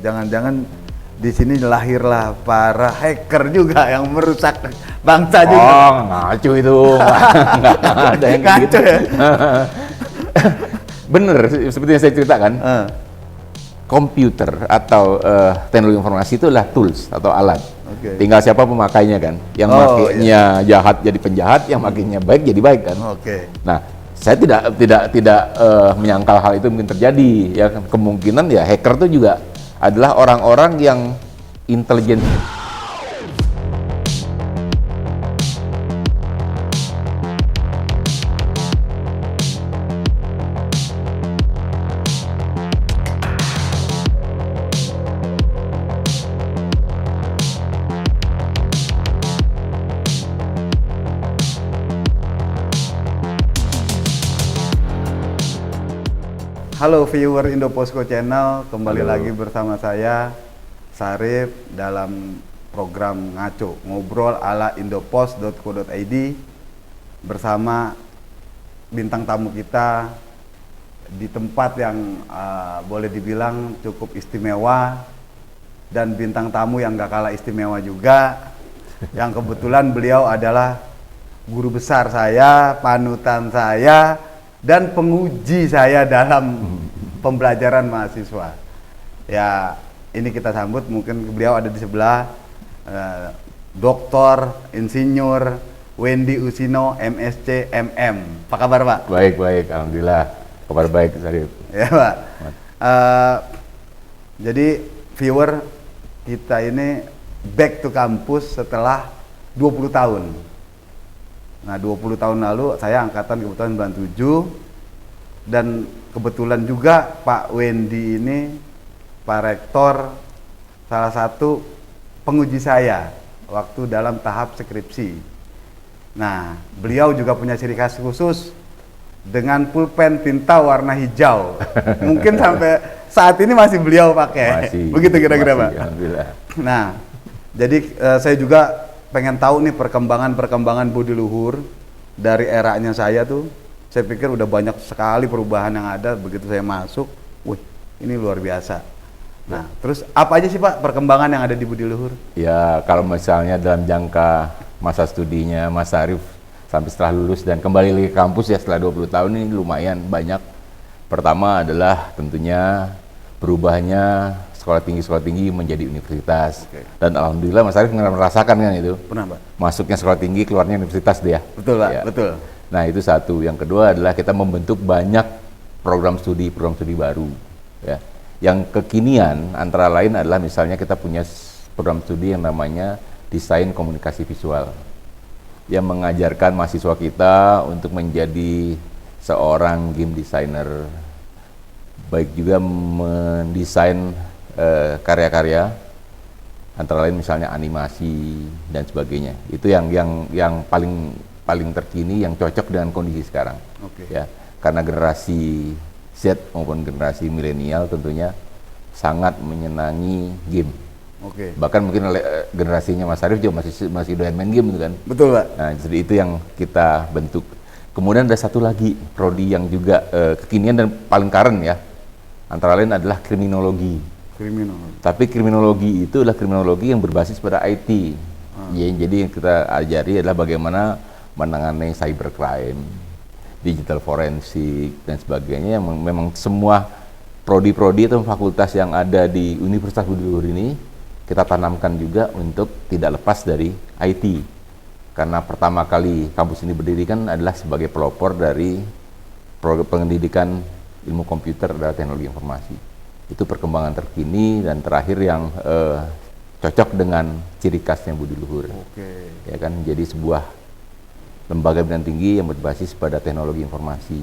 jangan-jangan di sini lahirlah para hacker juga yang merusak bangsa juga. Oh, ngaco itu. Nggak ada yang kayak gitu. Ngaco ya? Bener, seperti yang saya ceritakan. Komputer atau teknologi informasi itu adalah tools atau alat. Oke. Tinggal siapa pemakainya kan. Yang makainya jahat jadi penjahat, yang makainya baik jadi baik kan. Oke. Nah, saya tidak menyangkal hal itu mungkin terjadi. Ya kemungkinan ya hacker itu juga adalah orang-orang yang intelijen. Halo viewer Indoposko Channel, kembali Halo. lagi bersama saya Sarif dalam program Ngaco, ngobrol ala indopos.co.id bersama bintang tamu kita di tempat yang boleh dibilang cukup istimewa dan bintang tamu yang gak kalah istimewa juga yang kebetulan beliau adalah guru besar saya, panutan saya, dan penguji saya dalam pembelajaran mahasiswa. Ya, ini kita sambut, mungkin beliau ada di sebelah, Dr. Insinyur Wendy Usino, MSc, MM. Apa kabar Pak? Baik, alhamdulillah. Kabar baik, Sarif. Ya Pak. Jadi viewer kita ini back to kampus setelah 20 tahun. Nah, 20 tahun lalu saya angkatan kebetulan 97 dan kebetulan juga Pak Wendy ini Pak Rektor salah satu penguji saya waktu dalam tahap skripsi. Nah, beliau juga punya ciri khas khusus dengan pulpen tinta warna hijau. Mungkin sampai saat ini masih beliau pakai. Masih, begitu kira-kira Pak. Alhamdulillah. Nah, jadi saya juga pengen tahu nih perkembangan budi luhur dari eranya saya tuh. Saya pikir udah banyak sekali perubahan yang ada begitu saya masuk. Wih, ini luar biasa. Nah, terus apa aja sih Pak perkembangan yang ada di budi luhur? Ya, kalau misalnya dalam jangka masa studinya Mas Sarif sampai setelah lulus dan kembali lagi ke kampus ya setelah 20 tahun ini lumayan banyak. Pertama adalah tentunya berubahnya sekolah tinggi menjadi universitas. Oke. Dan alhamdulillah Mas Arief merasakan kan itu. Pernah Pak? Masuknya sekolah tinggi, keluarnya universitas dia. Betul Pak, Ya. betul. Nah itu satu. Yang kedua adalah kita membentuk banyak program studi baru. Ya. Yang kekinian antara lain adalah misalnya kita punya program studi yang namanya desain komunikasi visual, yang mengajarkan mahasiswa kita untuk menjadi seorang game designer, baik juga mendesain karya-karya antara lain misalnya animasi dan sebagainya. Itu yang paling terkini yang cocok dengan kondisi sekarang. Oke. Ya, karena generasi Z maupun generasi milenial tentunya sangat menyenangi game. Oke. Bahkan mungkin generasinya Mas Arief juga masih doyan main game gitu kan. Betul Pak. Nah, jadi itu yang kita bentuk. Kemudian ada satu lagi prodi yang juga kekinian dan paling current ya. Antara lain adalah kriminologi. Kriminal. Tapi kriminologi itu adalah kriminologi yang berbasis pada IT. Ya, jadi yang kita ajari adalah bagaimana menangani cybercrime, digital forensik dan sebagainya. Yang memang semua prodi-prodi atau fakultas yang ada di Universitas Budi Luhur ini kita tanamkan juga untuk tidak lepas dari IT. Karena pertama kali kampus ini berdiri kan adalah sebagai pelopor dari pendidikan ilmu komputer dan teknologi informasi. Itu perkembangan terkini dan terakhir yang cocok dengan ciri khasnya Budi Luhur. Oke. Ya kan, jadi sebuah lembaga pendidikan tinggi yang berbasis pada teknologi informasi.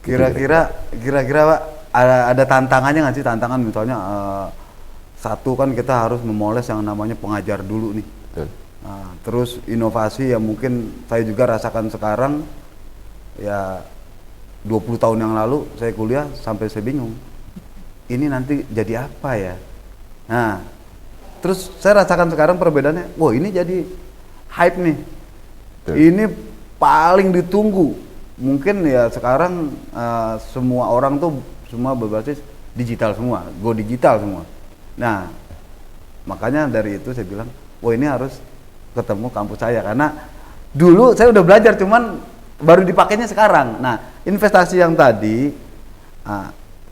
Kira-kira Pak ada tantangannya nggak sih? Tantangan misalnya satu kan kita harus memoles yang namanya pengajar dulu nih. Betul. Nah, terus inovasi yang mungkin saya juga rasakan sekarang ya 20 tahun yang lalu saya kuliah sampai saya bingung. Ini nanti jadi apa ya? Nah, terus saya rasakan sekarang perbedaannya, wah ini jadi hype nih. Betul. Ini paling ditunggu. Mungkin ya sekarang semua orang tuh semua berbasis digital semua, go digital semua. Nah, makanya dari itu saya bilang, wah ini harus ketemu kampus saya karena dulu saya udah belajar cuman baru dipakainya sekarang. Nah, investasi yang tadi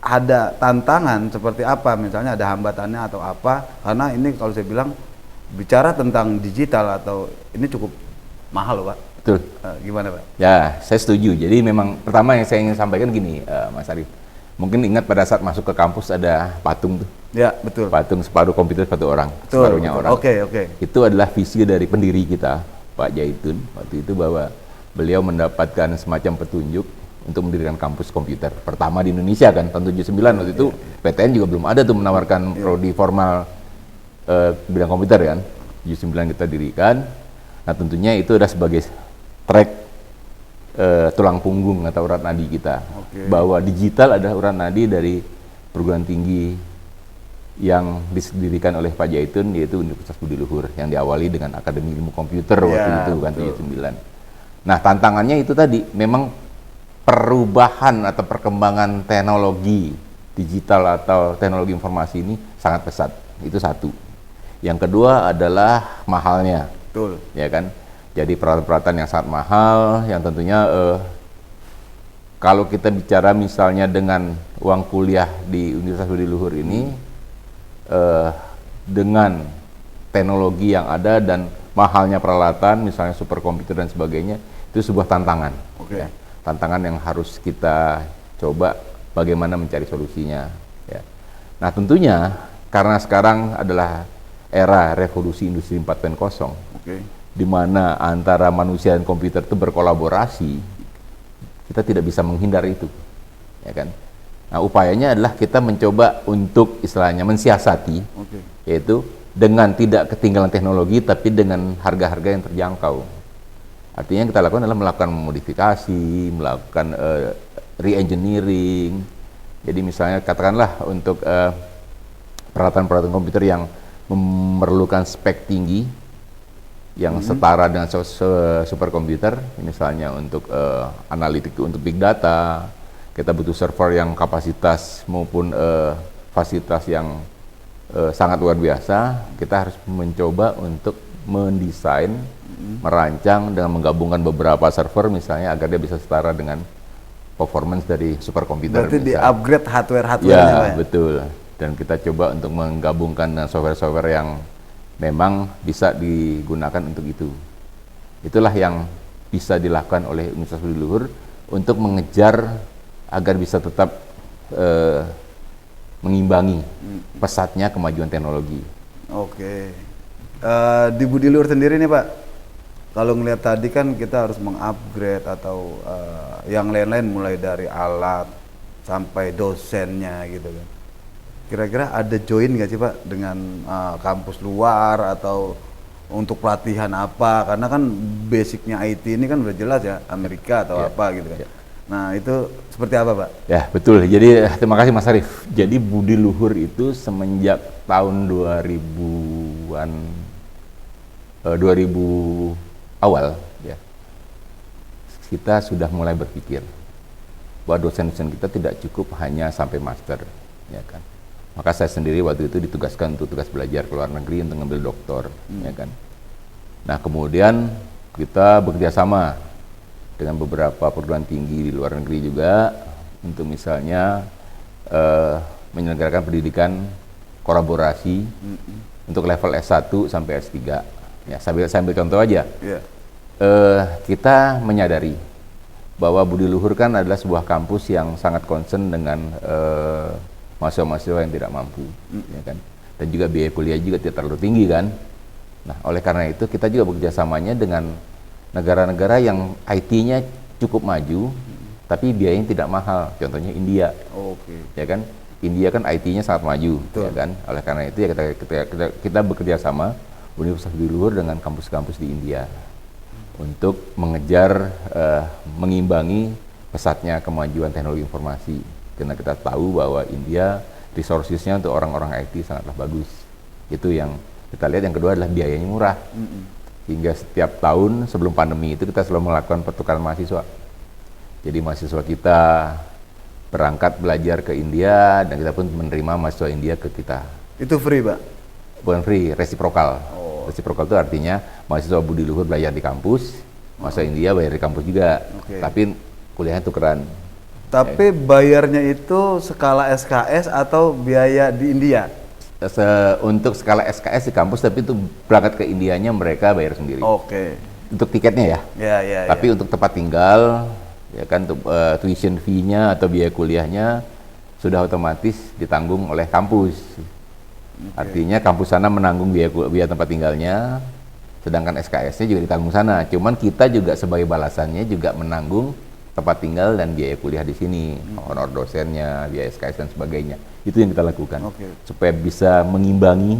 ada tantangan seperti apa, misalnya ada hambatannya atau apa, karena ini kalau saya bilang bicara tentang digital atau ini cukup mahal loh Pak. Betul. Gimana Pak? Ya, saya setuju. Jadi memang pertama yang saya ingin sampaikan gini, Mas Arief. Mungkin ingat pada saat masuk ke kampus ada patung tuh. Ya, betul. Patung separuh komputer satu orang, Betul, separuhnya betul. orang. Oke. Itu adalah visi dari pendiri kita, Pak Jaitun. Waktu itu bahwa beliau mendapatkan semacam petunjuk untuk mendirikan kampus komputer pertama di Indonesia kan, tahun 79. Waktu itu PTN juga belum ada tuh menawarkan prodi formal bidang komputer kan. 79 kita dirikan. Nah, tentunya itu adalah sebagai track tulang punggung atau urat nadi kita, bahwa digital adalah urat nadi dari perguruan tinggi yang didirikan oleh Pak Jaitun, yaitu Universitas Budi Luhur, yang diawali dengan Akademi Ilmu Komputer waktu itu kan, 79. Nah, tantangannya itu tadi memang perubahan atau perkembangan teknologi digital atau teknologi informasi ini sangat pesat. Itu satu. Yang kedua adalah mahalnya. Betul. Ya kan? Jadi peralatan-peralatan yang sangat mahal, yang tentunya kalau kita bicara misalnya dengan uang kuliah di Universitas Budi Luhur ini, dengan teknologi yang ada dan mahalnya peralatan, misalnya superkomputer dan sebagainya, itu sebuah tantangan. Ya. Tantangan yang harus kita coba bagaimana mencari solusinya. Ya. Nah, tentunya karena sekarang adalah era revolusi industri 4.0, di mana antara manusia dan komputer itu berkolaborasi, kita tidak bisa menghindar itu, ya kan? Nah, upayanya adalah kita mencoba untuk istilahnya mensiasati, yaitu dengan tidak ketinggalan teknologi, tapi dengan harga-harga yang terjangkau. Artinya yang kita lakukan adalah melakukan modifikasi, melakukan re-engineering. Jadi misalnya katakanlah untuk peralatan-peralatan komputer yang memerlukan spek tinggi, yang setara dengan superkomputer, misalnya untuk analitik untuk big data, kita butuh server yang kapasitas maupun fasilitas yang sangat luar biasa. Kita harus mencoba untuk mendesain, merancang dengan menggabungkan beberapa server misalnya agar dia bisa setara dengan performance dari superkomputer. Berarti di-upgrade hardware-nya ya, betul. Dan kita coba untuk menggabungkan dengan software-software yang memang bisa digunakan untuk itu. Itulah yang bisa dilakukan oleh Universitas Budi Luhur untuk mengejar agar bisa tetap mengimbangi pesatnya kemajuan teknologi. Di Budi Luhur sendiri nih Pak, kalau ngelihat tadi kan kita harus mengupgrade atau yang lain-lain mulai dari alat sampai dosennya gitu kan. Kira-kira ada join nggak sih Pak dengan kampus luar atau untuk pelatihan apa? Karena kan basicnya IT ini kan udah jelas ya, Amerika atau apa gitu kan. Nah itu seperti apa Pak? Ya betul, jadi terima kasih Mas Arief. Jadi Budi Luhur itu semenjak tahun 2000-an, 2000 awal ya, kita sudah mulai berpikir bahwa dosen-dosen kita tidak cukup hanya sampai master, ya kan. Maka saya sendiri waktu itu ditugaskan untuk tugas belajar ke luar negeri untuk ngambil doktor, ya kan. Nah kemudian kita bekerja sama dengan beberapa perguruan tinggi di luar negeri juga untuk misalnya menyelenggarakan pendidikan kolaborasi untuk level S1 sampai S3. Ya, saya ambil contoh aja. Kita menyadari bahwa Budi Luhur kan adalah sebuah kampus yang sangat concern dengan mahasiswa-mahasiswa yang tidak mampu, ya kan, dan juga biaya kuliah juga tidak terlalu tinggi kan. Nah, oleh karena itu kita juga bekerjasamanya dengan negara-negara yang IT-nya cukup maju, tapi biayanya tidak mahal. Contohnya India, ya kan. India kan IT-nya sangat maju, ya kan. Oleh karena itu ya kita bekerja sama Universitas Budi Luhur dengan kampus-kampus di India untuk mengejar mengimbangi pesatnya kemajuan teknologi informasi. Karena kita tahu bahwa India resources-nya untuk orang-orang IT sangatlah bagus. Itu yang kita lihat. Yang kedua adalah biayanya murah. Hingga setiap tahun sebelum pandemi itu kita selalu melakukan pertukaran mahasiswa. Jadi mahasiswa kita berangkat belajar ke India dan kita pun menerima mahasiswa India ke kita. Itu free, Pak? Bukan free, resiprokal. Oh. Resiprokal itu artinya mahasiswa budi luhur belajar di kampus, mahasiswa India bayar di kampus juga, Oke. tapi kuliahnya tukeran. Tapi bayarnya itu skala SKS atau biaya di India? Untuk skala SKS di kampus, tapi itu berangkat ke Indianya mereka bayar sendiri. Oke. Untuk tiketnya ya. Ya. Tapi untuk tempat tinggal, ya kan, untuk tuition fee-nya atau biaya kuliahnya sudah otomatis ditanggung oleh kampus. Artinya kampus sana menanggung biaya tempat tinggalnya, sedangkan SKS-nya juga ditanggung sana. Cuman kita juga sebagai balasannya juga menanggung tempat tinggal dan biaya kuliah di sini, honor dosennya, biaya SKS dan sebagainya. Itu yang kita lakukan, supaya bisa mengimbangi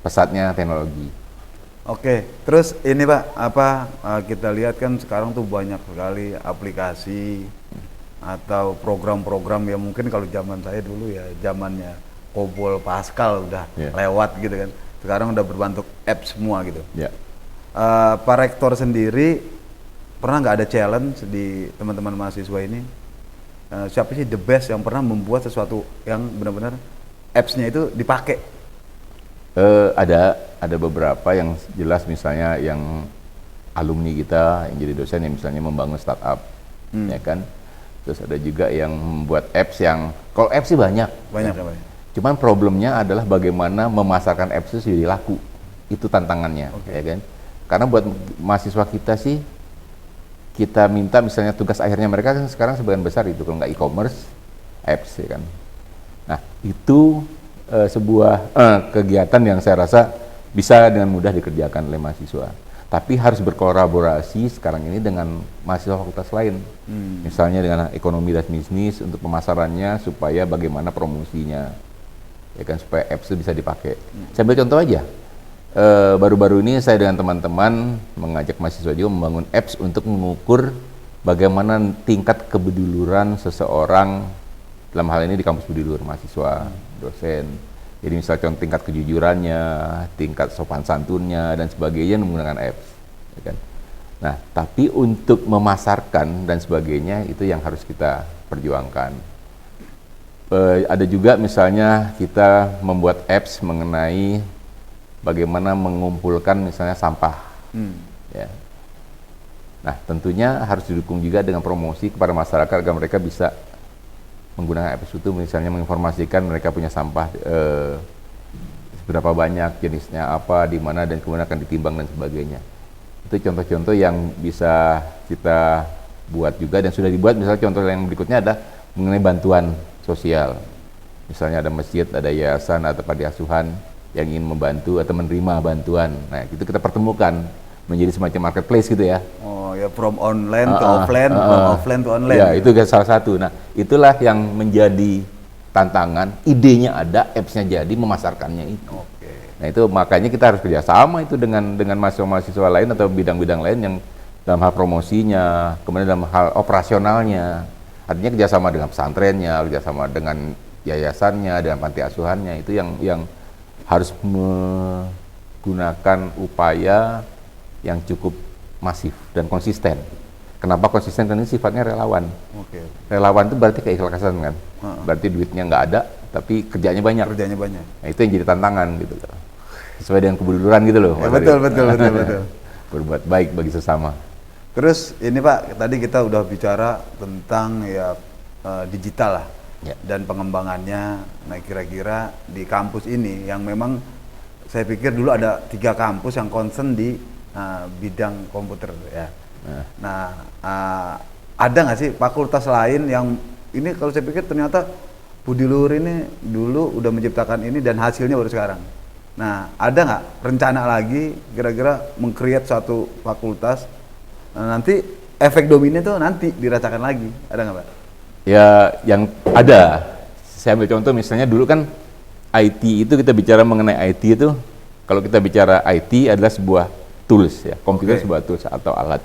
pesatnya teknologi. Oke, terus ini Pak, kita lihat kan sekarang tuh banyak sekali aplikasi atau program-program yang mungkin kalau zaman saya dulu ya zamannya COBOL, Pascal udah lewat gitu kan. Sekarang udah berbentuk app semua gitu. Pak Rektor sendiri pernah nggak ada challenge di teman-teman mahasiswa ini? Siapa sih the best yang pernah membuat sesuatu yang benar-benar apps-nya itu dipakai? Ada beberapa yang jelas, misalnya yang alumni kita yang jadi dosen yang misalnya membangun startup, ya kan. Terus ada juga yang membuat apps yang, kalau apps sih banyak ya. Cuman problemnya adalah bagaimana memasarkan apps itu jadi laku. Itu tantangannya, ya kan. Karena buat mahasiswa kita sih, kita minta misalnya tugas akhirnya mereka kan sekarang sebagian besar itu kalau nggak e-commerce, apps, ya kan. Nah, itu sebuah kegiatan yang saya rasa bisa dengan mudah dikerjakan oleh mahasiswa. Tapi harus berkolaborasi sekarang ini dengan mahasiswa fakultas lain. Misalnya dengan ekonomi dan bisnis untuk pemasarannya, supaya bagaimana promosinya, ya kan, supaya apps itu bisa dipakai. Saya ambil contoh aja. Baru-baru ini saya dengan teman-teman mengajak mahasiswa juga membangun apps untuk mengukur bagaimana tingkat kebuduluran seseorang, dalam hal ini di kampus budi luhur, mahasiswa, dosen. Jadi misalnya contoh tingkat kejujurannya, tingkat sopan santunnya dan sebagainya menggunakan apps, ya kan. Nah, tapi untuk memasarkan dan sebagainya itu yang harus kita perjuangkan. Ada juga misalnya kita membuat apps mengenai bagaimana mengumpulkan misalnya sampah, ya. Nah, tentunya harus didukung juga dengan promosi kepada masyarakat agar mereka bisa menggunakan apps itu, misalnya menginformasikan mereka punya sampah berapa banyak, jenisnya apa, di mana, dan kemudian akan ditimbang dan sebagainya. Itu contoh-contoh yang bisa kita buat juga dan sudah dibuat. Misalnya contoh yang berikutnya ada mengenai bantuan sosial. Misalnya ada masjid, ada yayasan atau panti asuhan yang ingin membantu atau menerima bantuan. Nah, itu kita pertemukan menjadi semacam marketplace gitu ya. Oh ya, from online to offline, from offline to online. Ya, itu salah satu. Nah, itulah yang menjadi tantangan. Idenya ada, apps-nya jadi, memasarkannya itu. Nah, itu makanya kita harus kerjasama itu dengan mahasiswa-mahasiswa lain atau bidang-bidang lain yang dalam hal promosinya, kemudian dalam hal operasionalnya. Artinya kerjasama dengan pesantrennya, kerjasama dengan yayasannya, dengan panti asuhannya. Itu yang harus menggunakan upaya yang cukup masif dan konsisten. Kenapa konsisten? Karena ini sifatnya relawan. Relawan itu berarti keikhlasan kan. Berarti duitnya nggak ada, tapi kerjanya banyak. Nah, itu yang jadi tantangan gitu loh. Sesuai dengan kebuduran gitu loh. Ya, betul. Berbuat baik bagi sesama. Terus ini Pak, tadi kita udah bicara tentang ya digital lah, dan pengembangannya. Nah, kira-kira di kampus ini yang memang saya pikir dulu ada 3 kampus yang concern di bidang komputer ya. Nah, ada nggak sih fakultas lain yang ini, kalau saya pikir ternyata budi luhur ini dulu udah menciptakan ini dan hasilnya baru sekarang. Nah, ada nggak rencana lagi kira-kira meng-create suatu fakultas, nanti efek domino itu nanti dirasakan lagi, ada nggak Pak? Ya, yang ada. Saya ambil contoh misalnya dulu kan IT itu, kita bicara mengenai IT itu, kalau kita bicara IT adalah sebuah tools ya, komputer sebuah tools atau alat.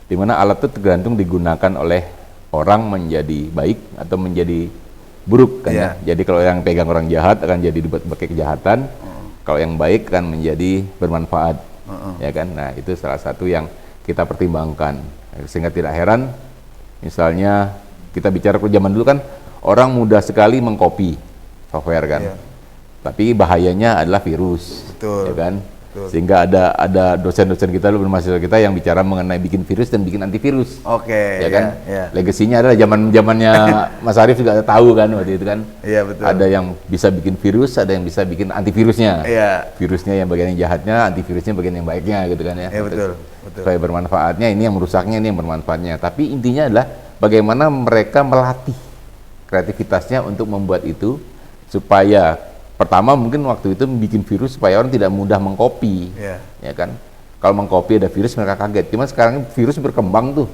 Di mana alat itu tergantung digunakan oleh orang menjadi baik atau menjadi buruk kan ya. Jadi kalau yang pegang orang jahat akan jadi dibuat pakai kejahatan. Kalau yang baik kan menjadi bermanfaat. Ya kan? Nah, itu salah satu yang kita pertimbangkan. Sehingga tidak heran misalnya kita bicara ke zaman dulu kan orang mudah sekali mengcopy software kan. Tapi bahayanya adalah virus, Betul. ya kan? Betul. Sehingga ada dosen-dosen kita, mahasiswa kita yang bicara mengenai bikin virus dan bikin antivirus. Oke, Ya kan? ya. Legasinya adalah zamannya Mas Arief juga tahu kan waktu itu kan. Iya, betul. Ada yang bisa bikin virus, ada yang bisa bikin antivirusnya. Iya. Virusnya yang bagian yang jahatnya, antivirusnya bagian yang baiknya gitu kan ya. Iya, betul. Betul. Supaya bermanfaatnya, ini yang merusaknya, ini yang bermanfaatnya. Tapi intinya adalah bagaimana mereka melatih kreativitasnya untuk membuat itu supaya pertama mungkin waktu itu bikin virus supaya orang tidak mudah mengcopy, Iya. ya kan? Kalau mengcopy ada virus mereka kaget. Cuma sekarang virus berkembang tuh,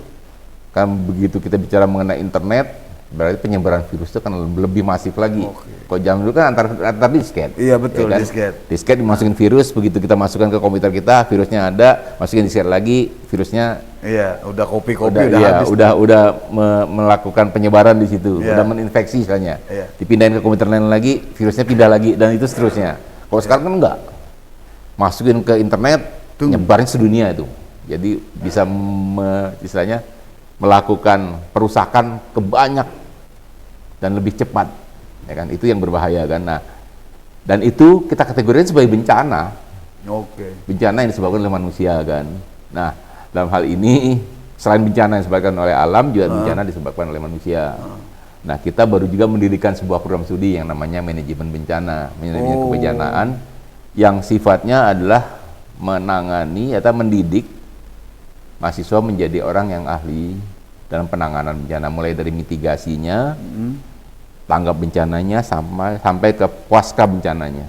kan begitu kita bicara mengenai internet, berarti penyebaran virus itu kan lebih masif lagi. Kalau zaman dulu kan antar disket. Iya, betul, ya kan? disket. Disket dimasukin virus, begitu kita masukkan ke komputer kita, virusnya ada, masukin disket lagi, virusnya Iya, udah kopi-kopi udah iya, habis. udah melakukan penyebaran di situ, Iya. udah meninfeksi misalnya. Iya. Dipindahin ke komputer lain lagi, virusnya pindah lagi dan itu seterusnya. Kalau sekarang kan enggak. Masukin ke internet, nyebarin sedunia itu. Jadi bisa istilahnya melakukan perusakan ke banyak dan lebih cepat. Ya kan? Itu yang berbahaya kan. Nah, dan itu kita kategorikan sebagai bencana. Oke. Bencana yang disebabkan oleh manusia kan. Nah, dalam hal ini selain bencana yang disebabkan oleh alam juga bencana disebabkan oleh manusia. Nah, kita baru juga mendirikan sebuah program studi yang namanya manajemen bencana, manajemen kebencanaan yang sifatnya adalah menangani atau mendidik mahasiswa menjadi orang yang ahli dalam penanganan bencana, mulai dari mitigasinya, tanggap bencananya sampai ke pasca bencananya.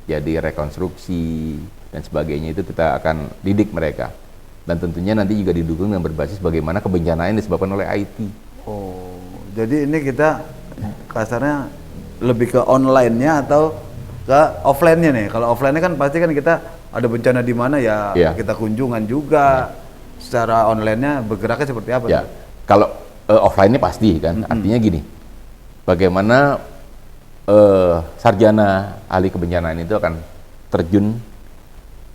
Jadi rekonstruksi dan sebagainya itu kita akan didik mereka. Dan tentunya nanti juga didukung dengan berbasis bagaimana kebencanaan disebabkan oleh IT. Oh, jadi ini kita kasarnya lebih ke online-nya atau ke offline-nya nih. Kalau offline-nya kan pasti kan kita ada bencana di mana ya, Iya. kita kunjungan juga. Secara online-nya bergeraknya seperti apa? Ya, tuh? kalau offline-nya pasti kan, artinya gini, bagaimana sarjana ahli kebencanaan itu akan terjun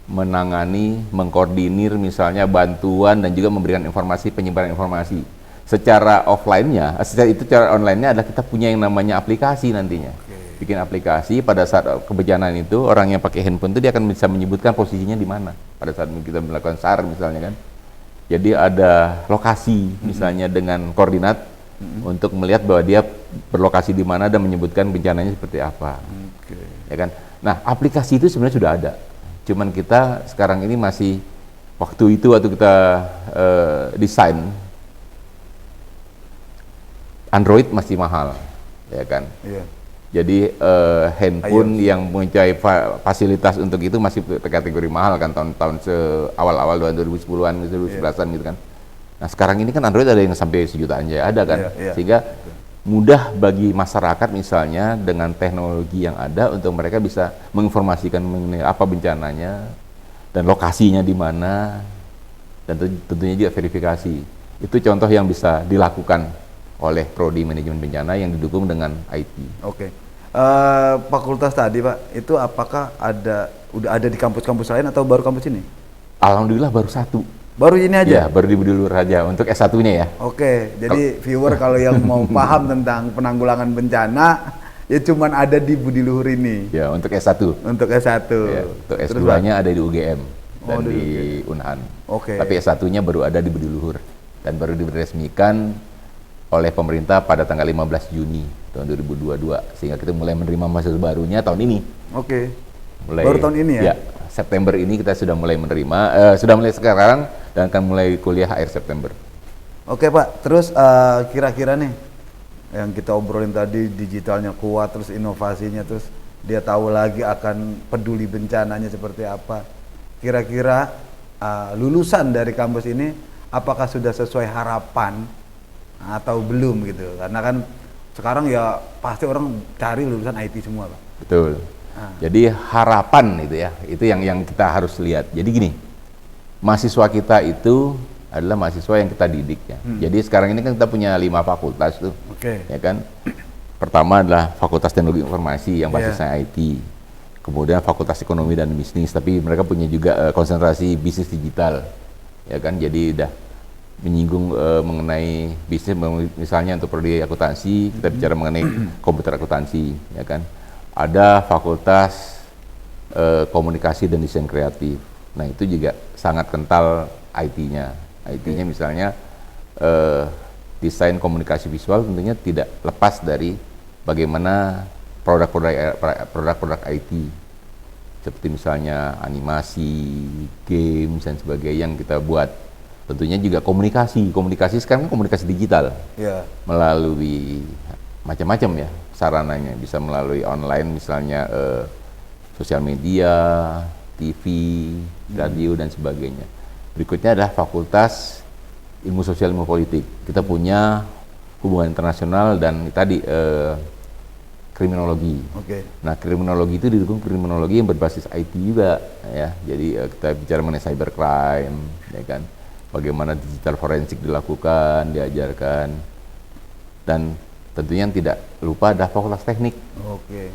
menangani, mengkoordinir misalnya bantuan dan juga memberikan informasi, penyebaran informasi. Secara offline-nya, secara online-nya adalah kita punya yang namanya aplikasi nantinya. Bikin aplikasi pada saat kebencanaan itu, orang yang pakai handphone itu dia akan bisa menyebutkan posisinya di mana pada saat kita melakukan SAR misalnya kan. Jadi ada lokasi misalnya dengan koordinat untuk melihat bahwa dia berlokasi di mana dan menyebutkan bencananya seperti apa. Ya kan? Nah, aplikasi itu sebenarnya sudah ada. Cuman kita sekarang ini masih waktu kita desain Android masih mahal, ya kan? Iya. Jadi handphone yang mempunyai fasilitas untuk itu masih kategori mahal kan tahun-tahun awal-awal 2010-an, 2011-an gitu kan. Nah, sekarang ini kan Android ada yang sampai sejutaan aja ada kan. Iya, iya. Sehingga mudah bagi masyarakat misalnya dengan teknologi yang ada untuk mereka bisa menginformasikan mengenai apa bencananya dan lokasinya di mana dan tentunya juga verifikasi. Itu contoh yang bisa dilakukan oleh Prodi Manajemen Bencana yang didukung dengan IT. Oke. Fakultas tadi Pak, itu apakah udah ada di kampus-kampus lain atau baru kampus ini? Alhamdulillah baru satu. Baru ini aja? Ya, baru di Budi Luhur aja untuk S1-nya ya. Oke, jadi viewer kalau yang mau paham tentang penanggulangan bencana, ya cuman ada di Budi Luhur ini. Ya, untuk S1. Untuk S1. Ya, untuk S2-nya ada di UGM dan di di Unhan. Oke. Tapi S1-nya baru ada di Budi Luhur dan baru diresmikan oleh pemerintah pada tanggal 15 Juni tahun 2022 sehingga kita mulai menerima mahasiswa barunya tahun ini. Oke. Mulai Baru tahun ini ya? Ya, September ini kita sudah mulai menerima, sudah mulai sekarang dan akan mulai kuliah akhir September. Oke Pak, terus kira-kira nih yang kita obrolin tadi digitalnya kuat, terus inovasinya, terus dia tahu lagi akan peduli bencananya seperti apa. Kira-kira lulusan dari kampus ini apakah sudah sesuai harapan atau belum gitu? Karena kan sekarang ya pasti orang cari lulusan IT semua Pak. Betul. Jadi harapan itu ya, itu yang kita harus lihat. Jadi gini, mahasiswa kita itu adalah mahasiswa yang kita didik ya. Jadi sekarang ini kan kita punya 5 fakultas tuh, ya kan. Pertama adalah Fakultas Teknologi Informasi yang basisnya IT. Kemudian Fakultas Ekonomi dan Bisnis, tapi mereka punya juga konsentrasi bisnis digital, ya kan. Jadi udah menyinggung mengenai bisnis, misalnya untuk prodi akuntansi kita bicara mengenai komputer akuntansi, ya kan. ada fakultas komunikasi dan desain kreatif. Nah itu juga sangat kental IT-nya. IT-nya misalnya desain komunikasi visual tentunya tidak lepas dari bagaimana produk-produk IT seperti misalnya animasi, games dan sebagainya yang kita buat. Tentunya juga komunikasi sekarang kan komunikasi digital melalui macam-macam ya sarananya, bisa melalui online misalnya sosial media, TV, radio dan sebagainya. Berikutnya adalah Fakultas Ilmu Sosial Ilmu Politik. Kita punya hubungan internasional dan tadi kriminologi. Nah, kriminologi itu didukung kriminologi yang berbasis IT juga ya. Jadi kita bicara mengenai cybercrime, ya kan. Bagaimana digital forensik dilakukan, diajarkan. Dan tentunya yang tidak lupa ada Fakultas Teknik.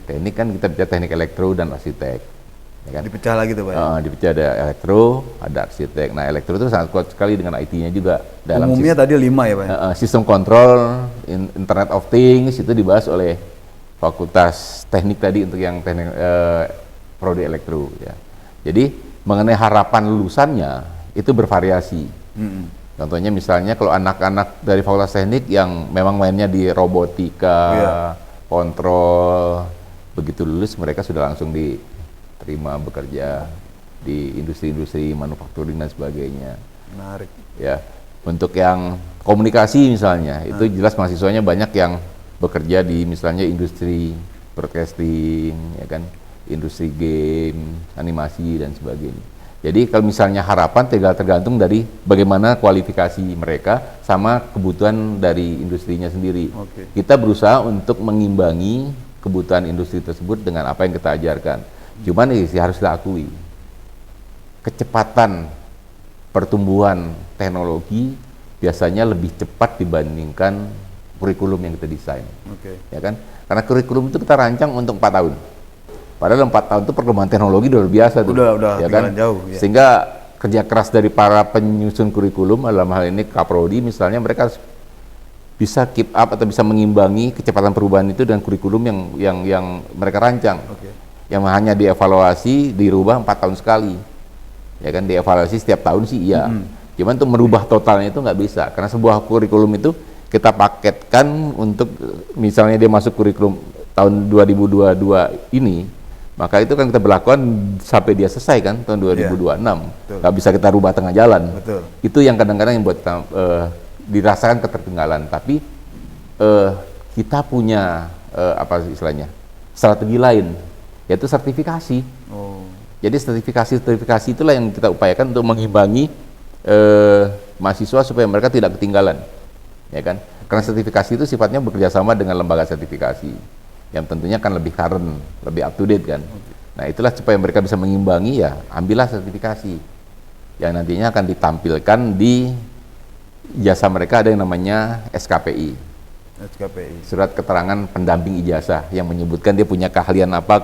Teknik kan kita bicara teknik elektro dan arsitek. Ya kan? Dipecah lagi tuh Pak? Dipecah, ada elektro, ada arsitek. Nah elektro itu sangat kuat sekali dengan IT-nya juga. Dalam umumnya tadi 5 ya Pak? Sistem kontrol, Internet of Things itu dibahas oleh Fakultas Teknik tadi untuk yang teknik prodi elektro. Ya. Jadi mengenai harapan lulusannya itu bervariasi. Contohnya misalnya kalau anak-anak dari Fakultas Teknik yang memang mainnya di robotika, kontrol, begitu lulus mereka sudah langsung diterima bekerja di industri-industri manufakturing dan sebagainya. Menarik. Ya, untuk yang komunikasi misalnya, itu jelas mahasiswanya banyak yang bekerja di misalnya industri broadcasting, ya kan, industri game, animasi dan sebagainya. Jadi kalau misalnya harapan tergantung dari bagaimana kualifikasi mereka sama kebutuhan dari industrinya sendiri. Kita berusaha untuk mengimbangi kebutuhan industri tersebut dengan apa yang kita ajarkan. Cuman harus diakui, kecepatan pertumbuhan teknologi biasanya lebih cepat dibandingkan kurikulum yang kita desain. Ya kan? Karena kurikulum itu kita rancang untuk 4 tahun. Padahal 4 tahun itu perkembangan teknologi luar biasa tuh. Udah ya kan? jauh. Ya. Sehingga kerja keras dari para penyusun kurikulum, dalam hal ini Kaprodi misalnya, mereka bisa keep up atau bisa mengimbangi kecepatan perubahan itu dengan kurikulum yang mereka rancang. Yang hanya dievaluasi, dirubah 4 tahun sekali. Ya kan, dievaluasi setiap tahun sih iya. Cuman untuk merubah totalnya itu nggak bisa. Karena sebuah kurikulum itu kita paketkan untuk misalnya dia masuk kurikulum tahun 2022 ini, maka itu kan kita berlakukan sampai dia selesai kan tahun 2026. Nggak bisa kita rubah tengah jalan. Itu yang kadang-kadang yang buat kita dirasakan ketertinggalan. Tapi kita punya apa istilahnya, strategi lain, yaitu sertifikasi. Jadi sertifikasi itulah yang kita upayakan untuk mengimbangi mahasiswa supaya mereka tidak ketinggalan, ya kan? Karena sertifikasi itu sifatnya bekerjasama dengan lembaga sertifikasi yang tentunya kan lebih current, lebih up to date kan. Nah itulah supaya mereka bisa mengimbangi, ya ambillah sertifikasi yang nantinya akan ditampilkan di ijazah mereka. Ada yang namanya SKPI, surat keterangan pendamping ijazah, yang menyebutkan dia punya keahlian apa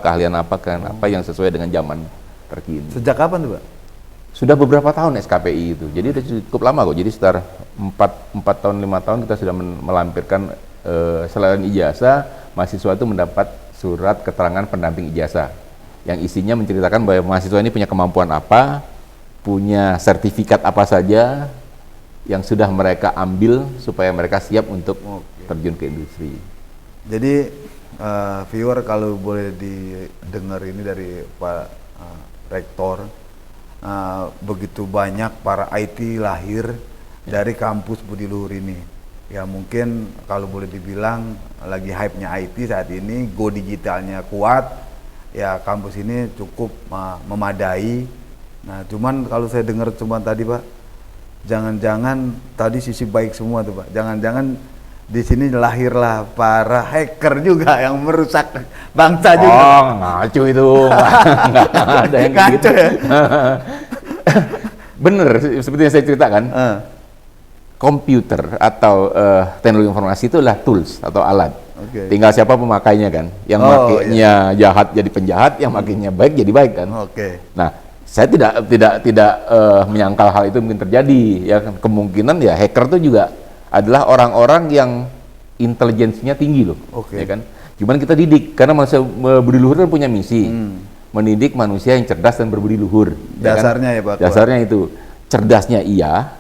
yang sesuai dengan zaman terkini. Sejak kapan tuh Pak? Sudah beberapa tahun SKPI itu, jadi udah cukup lama kok. Jadi sekitar 4 tahun 5 tahun kita sudah melampirkan selain ijazah, mahasiswa itu mendapat surat keterangan pendamping ijazah yang isinya menceritakan bahwa mahasiswa ini punya kemampuan apa, punya sertifikat apa saja yang sudah mereka ambil supaya mereka siap untuk terjun ke industri. Jadi viewer kalau boleh didengar ini dari Pak Rektor, begitu banyak para IT lahir dari kampus Budi Luhur ini. Ya mungkin kalau boleh dibilang lagi hype-nya IT saat ini, go digitalnya kuat, ya kampus ini cukup memadai. Nah cuman kalau saya dengar cuma tadi Pak, jangan-jangan tadi sisi baik semua tuh Pak, jangan-jangan di sini lahirlah para hacker juga yang merusak bangsa juga. Oh ngaco itu, nggak ada yang ngaco ya. Bener, seperti yang saya ceritakan. Komputer atau teknologi informasi itu adalah tools atau alat. Tinggal siapa pemakainya kan. Yang makainya jahat jadi penjahat, yang makainya baik jadi baik kan. Nah, saya tidak menyangkal hal itu mungkin terjadi. Ya kemungkinan ya hacker itu juga adalah orang-orang yang intelijensinya tinggi loh. Ya kan. Cuman kita didik karena manusia budi luhur kan punya misi. Mendidik manusia yang cerdas dan berbudi luhur. Dasarnya ya, Pak. Dasarnya itu. Cerdasnya iya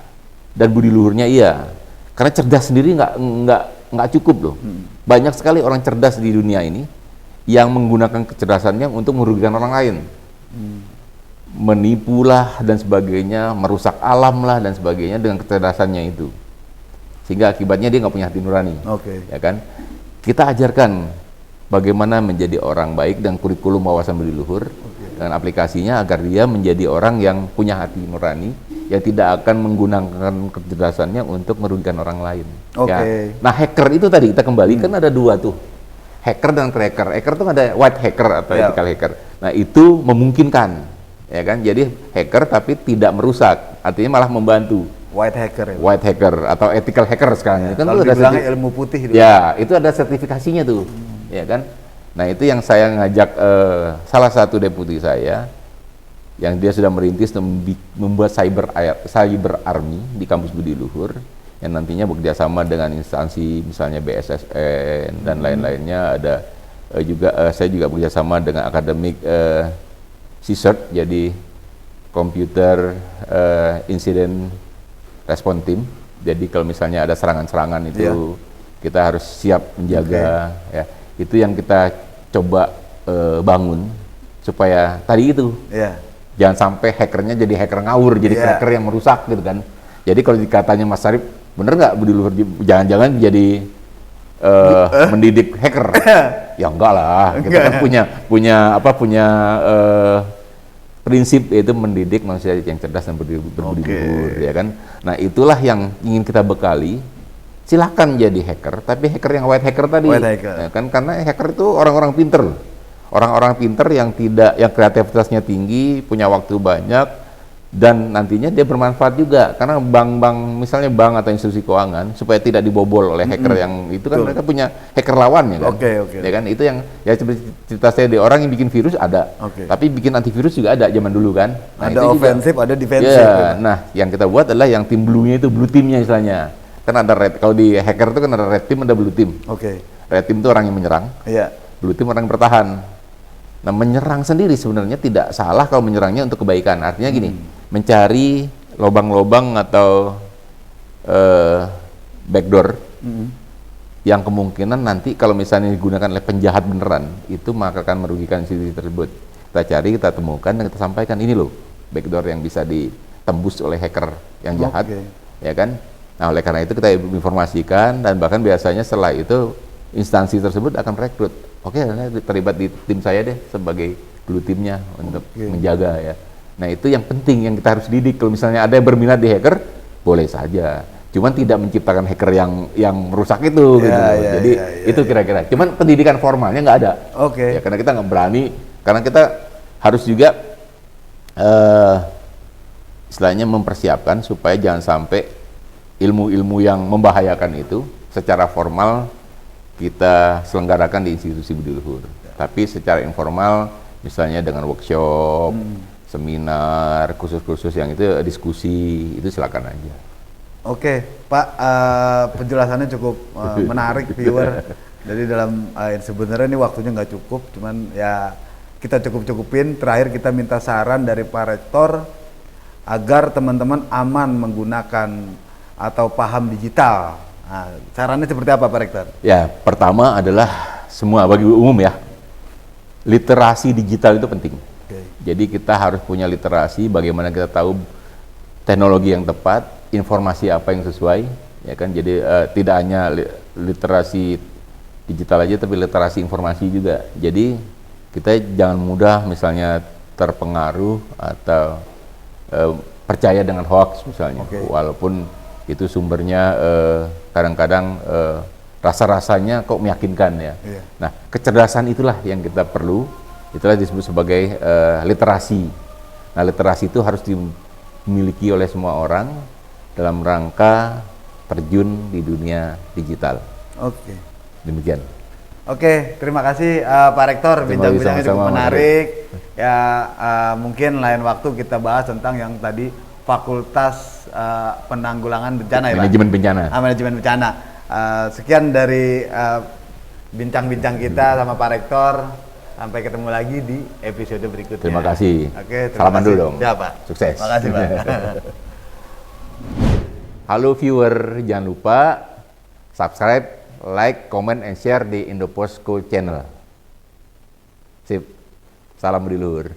dan budi luhurnya iya. Karena cerdas sendiri nggak cukup loh. Banyak sekali orang cerdas di dunia ini yang menggunakan kecerdasannya untuk merugikan orang lain. Menipulah dan sebagainya, merusak alam lah dan sebagainya dengan kecerdasannya itu. Sehingga akibatnya dia nggak punya hati nurani. Ya kan? Kita ajarkan bagaimana menjadi orang baik dan kurikulum wawasan budi luhur dengan aplikasinya agar dia menjadi orang yang punya hati nurani, yang tidak akan menggunakan kecerdasannya untuk merugikan orang lain. Ya. Nah, hacker itu tadi kita kembali kan ada dua tuh, hacker dan cracker. Hacker itu ada white hacker atau ethical hacker. Nah, itu memungkinkan, ya kan? Jadi hacker tapi tidak merusak, artinya malah membantu. White hacker ya? White hacker atau ethical hacker sekarang. Kan kalau dibilangnya ilmu putih. Ya, itu ada sertifikasinya tuh, ya kan? Nah, itu yang saya ngajak salah satu deputi saya yang dia sudah merintis membuat cyber army di kampus Budi Luhur yang nantinya bekerjasama dengan instansi misalnya BSSN dan lain-lainnya. Ada juga saya juga bekerjasama dengan akademik CSIRT, jadi Computer Incident Response Team. Jadi kalau misalnya ada serangan-serangan itu kita harus siap menjaga. Ya, itu yang kita coba bangun supaya tadi itu jangan sampai hackernya jadi hacker ngawur, jadi hacker yang merusak gitu kan. Jadi kalau dikatanya Mas Sarip, bener nggak Budi Luhur jangan-jangan jadi mendidik hacker? Ya enggak lah, kita kan punya prinsip, yaitu mendidik manusia yang cerdas dan berbudi luhur, ya kan. Nah, itulah yang ingin kita bekali. Silakan jadi hacker, tapi hacker yang white hacker tadi, ya kan, karena hacker itu orang-orang pinter, orang-orang pinter yang kreativitasnya tinggi, punya waktu banyak, dan nantinya dia bermanfaat juga, karena bank-bank, misalnya bank atau institusi keuangan, supaya tidak dibobol oleh hacker yang itu kan mereka punya hacker lawan, ya kan, ya kan, itu yang ya cerita saya, di orang yang bikin virus ada, tapi bikin antivirus juga ada zaman dulu kan. Nah, ada offensif, ada defensif. Ya, nah, yang kita buat adalah yang tim blue-nya itu, blue team-nya istilahnya. Kan ada red, kalau di hacker itu kan ada red team, ada blue team. Red team itu orang yang menyerang, blue team orang yang bertahan. Nah, menyerang sendiri sebenarnya tidak salah kalau menyerangnya untuk kebaikan. Artinya gini, mencari lobang-lobang atau backdoor yang kemungkinan nanti kalau misalnya digunakan oleh penjahat beneran, itu maka akan merugikan institusi tersebut. Kita cari, kita temukan, dan kita sampaikan, ini loh backdoor yang bisa ditembus oleh hacker yang jahat, ya kan. Nah, oleh karena itu kita informasikan, dan bahkan biasanya setelah itu instansi tersebut akan rekrut. Terlibat di tim saya deh sebagai blue timnya untuk menjaga, ya. Nah, itu yang penting yang kita harus didik. Kalau misalnya ada yang berminat di hacker, boleh saja. Cuman tidak menciptakan hacker yang merusak itu, gitu. Jadi itu kira-kira. Cuman pendidikan formalnya nggak ada. Ya, karena kita nggak berani, karena kita harus juga istilahnya mempersiapkan supaya jangan sampai ilmu-ilmu yang membahayakan itu secara formal kita selenggarakan di institusi Budi Luhur. Tapi secara informal, misalnya dengan workshop, seminar, kursus-kursus yang itu diskusi, itu silakan aja. Pak, penjelasannya cukup menarik, viewer. Jadi dalam sebenarnya ini waktunya nggak cukup, cuman ya kita cukup-cukupin. Terakhir kita minta saran dari Pak Rektor agar teman-teman aman menggunakan atau paham digital. Nah, sarannya seperti apa, Pak Rektor? Ya, pertama adalah semua bagi umum ya, literasi digital itu penting. Jadi kita harus punya literasi, bagaimana kita tahu teknologi yang tepat, informasi apa yang sesuai, ya kan. Jadi tidak hanya literasi digital aja, tapi literasi informasi juga. Jadi kita jangan mudah misalnya terpengaruh atau percaya dengan hoax misalnya, walaupun itu sumbernya kadang-kadang rasa-rasanya kok meyakinkan, ya. Nah, kecerdasan itulah yang kita perlu, itulah disebut sebagai literasi. Nah, literasi itu harus dimiliki oleh semua orang dalam rangka terjun di dunia digital. Demikian. Terima kasih Pak Rektor, bincang-bincangnya cukup menarik. Ya, mungkin lain waktu kita bahas tentang yang tadi Fakultas Penanggulangan Bencana, ya, Manajemen Bencana. Manajemen Bencana. Sekian dari bincang-bincang kita sama Pak Rektor. Sampai ketemu lagi di episode berikutnya. Terima kasih. Oke, terima Salaman kasih. dulu dong. Ya, Pak. Sukses. Terima kasih, Pak. Halo viewer, jangan lupa subscribe, like, comment, and share di Indopostco channel. Sip. Salam di luhur.